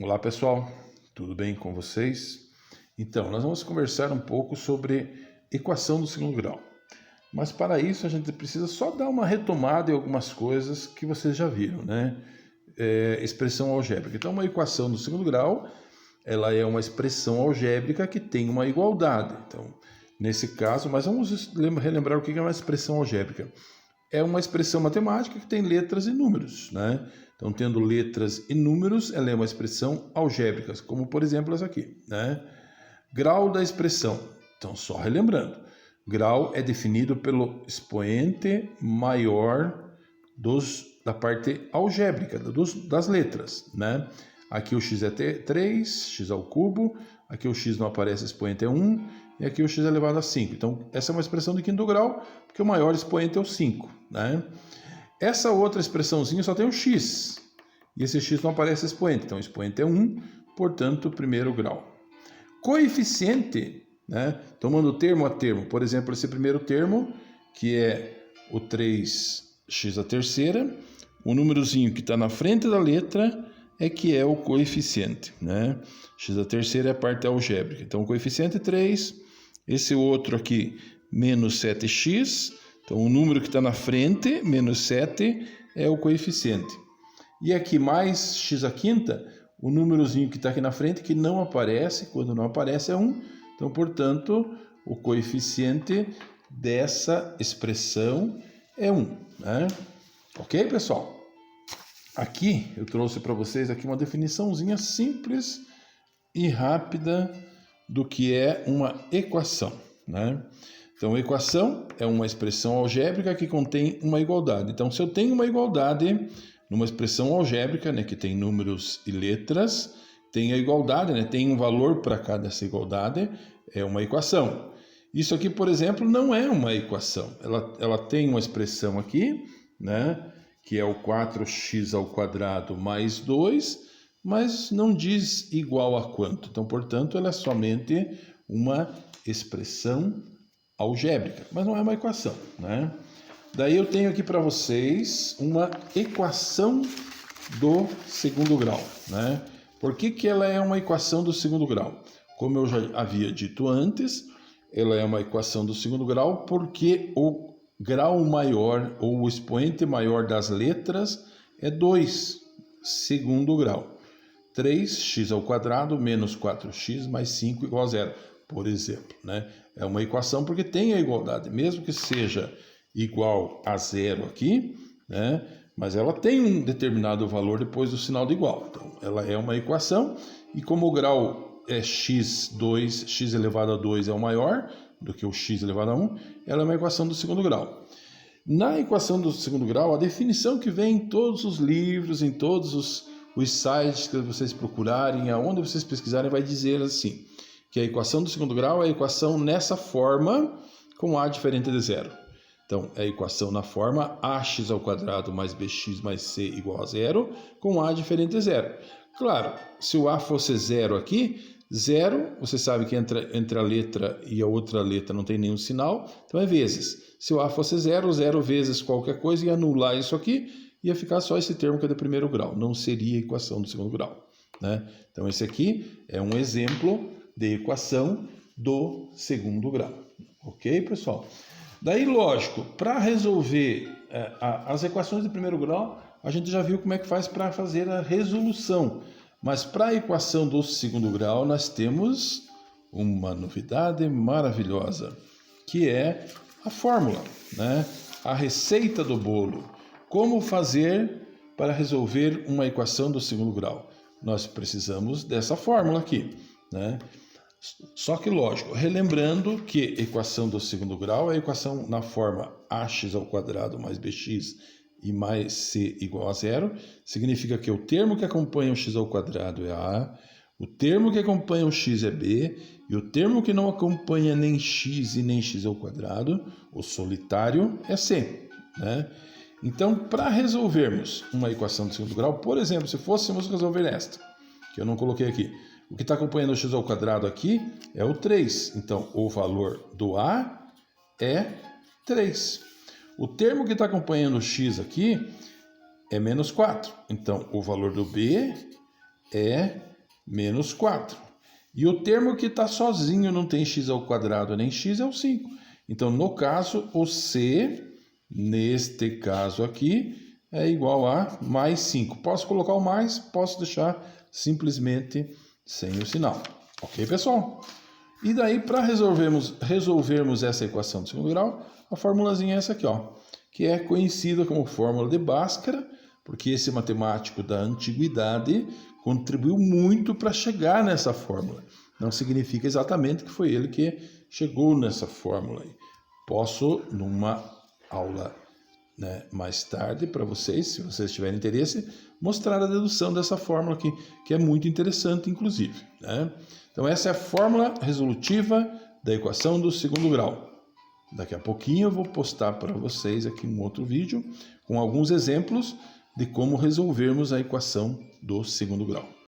Olá pessoal, tudo bem com vocês? Então, nós vamos conversar um pouco sobre equação do segundo grau. Mas para isso a gente precisa só dar uma retomada em algumas coisas que vocês já viram, né? Expressão algébrica. Então, uma equação do segundo grau, ela é uma expressão algébrica que tem uma igualdade. Então, nesse caso, mas vamos relembrar o que é uma expressão algébrica. É uma expressão matemática que tem letras e números, né? Então, tendo letras e números, ela é uma expressão algébrica, como por exemplo essa aqui, né? Grau da expressão. Então, só relembrando, grau é definido pelo expoente maior da parte algébrica, das letras, né? Aqui o x é 3, x ao cubo, aqui o x não aparece, expoente é 1, e aqui o x é elevado a 5. Então, essa é uma expressão de quinto grau, porque o maior expoente é o 5, né? Essa outra expressãozinha só tem o x, e esse x não aparece expoente, então o expoente é 1, portanto, primeiro grau. Coeficiente, né? Tomando termo a termo, por exemplo, esse primeiro termo, que é o 3x à terceira, o númerozinho que está na frente da letra é que é o coeficiente, né? X à terceira é a parte algébrica. Então, o coeficiente é 3, esse outro aqui, menos 7x, então o número que está na frente, menos 7, é o coeficiente. E aqui, mais x à quinta, o númerozinho que está aqui na frente, que não aparece, quando não aparece é 1. Então, portanto, o coeficiente dessa expressão é 1, né? Ok, pessoal? Aqui eu trouxe para vocês aqui uma definiçãozinha simples e rápida do que é uma equação, né? Então, equação é uma expressão algébrica que contém uma igualdade. Então, se eu tenho uma igualdade numa expressão algébrica, né, que tem números e letras, tem a igualdade, né, tem um valor para cada essa igualdade, é uma equação. Isso aqui, por exemplo, não é uma equação. Ela tem uma expressão aqui, né, que é o 4x ao quadrado mais 2, mas não diz igual a quanto. Então, portanto, ela é somente uma expressão algébrica, mas não é uma equação, né? Daí eu tenho aqui para vocês uma equação do segundo grau, né? Por que ela é uma equação do segundo grau? Como eu já havia dito antes, ela é uma equação do segundo grau porque o grau maior ou o expoente maior das letras é 2, segundo grau. 3x ao quadrado menos 4x mais 5 igual a zero, por exemplo, né? É uma equação porque tem a igualdade, mesmo que seja igual a zero aqui, né? Mas ela tem um determinado valor depois do sinal de igual. Então, ela é uma equação e como o grau é x2, x elevado a 2 é o maior do que o x elevado a 1, ela é uma equação do segundo grau. Na equação do segundo grau, a definição que vem em todos os livros, em todos os sites que vocês procurarem, aonde vocês pesquisarem, vai dizer assim, que a equação do segundo grau é a equação nessa forma com a diferente de zero. Então, é a equação na forma ax ao quadrado mais bx mais c igual a zero, com a diferente de zero. Claro, se o a fosse zero aqui, zero, você sabe que entre a letra e a outra letra não tem nenhum sinal, então é vezes. Se o a fosse zero, zero vezes qualquer coisa ia anular isso aqui, ia ficar só esse termo que é do primeiro grau, não seria a equação do segundo grau, né? Então, esse aqui é um exemplo de equação do segundo grau. Ok, pessoal? Daí, lógico, para resolver as equações de primeiro grau, a gente já viu como é que faz para fazer a resolução. Mas para a equação do segundo grau, nós temos uma novidade maravilhosa, que é a fórmula, né? A receita do bolo. Como fazer para resolver uma equação do segundo grau? Nós precisamos dessa fórmula aqui, né? Só que, lógico, relembrando que equação do segundo grau é a equação na forma ax ao quadrado mais bx e mais c igual a zero, significa que o termo que acompanha o x ao quadrado é a, o termo que acompanha o x é b, e o termo que não acompanha nem x e nem x ao quadrado, o solitário, é c, né? Então, para resolvermos uma equação de segundo grau, por exemplo, se fôssemos resolver esta, que eu não coloquei aqui, o que está acompanhando o x ao quadrado aqui é o 3. Então, o valor do a é 3. O termo que está acompanhando o x aqui é menos 4. Então, o valor do b é menos 4. E o termo que está sozinho, não tem x ao quadrado nem x, é o 5. Então, no caso, o c, neste caso aqui, é igual a mais 5. Posso colocar o mais, posso deixar simplesmente sem o sinal. Ok, pessoal? E daí, para resolvermos essa equação de segundo grau, a formulazinha é essa aqui, ó, que é conhecida como fórmula de Bhaskara, porque esse matemático da antiguidade contribuiu muito para chegar nessa fórmula. Não significa exatamente que foi ele que chegou nessa fórmula. Posso, numa aula mais tarde, para vocês, se vocês tiverem interesse, mostrar a dedução dessa fórmula aqui, que é muito interessante, inclusive. Então, essa é a fórmula resolutiva da equação do segundo grau. Daqui a pouquinho eu vou postar para vocês aqui um outro vídeo com alguns exemplos de como resolvermos a equação do segundo grau.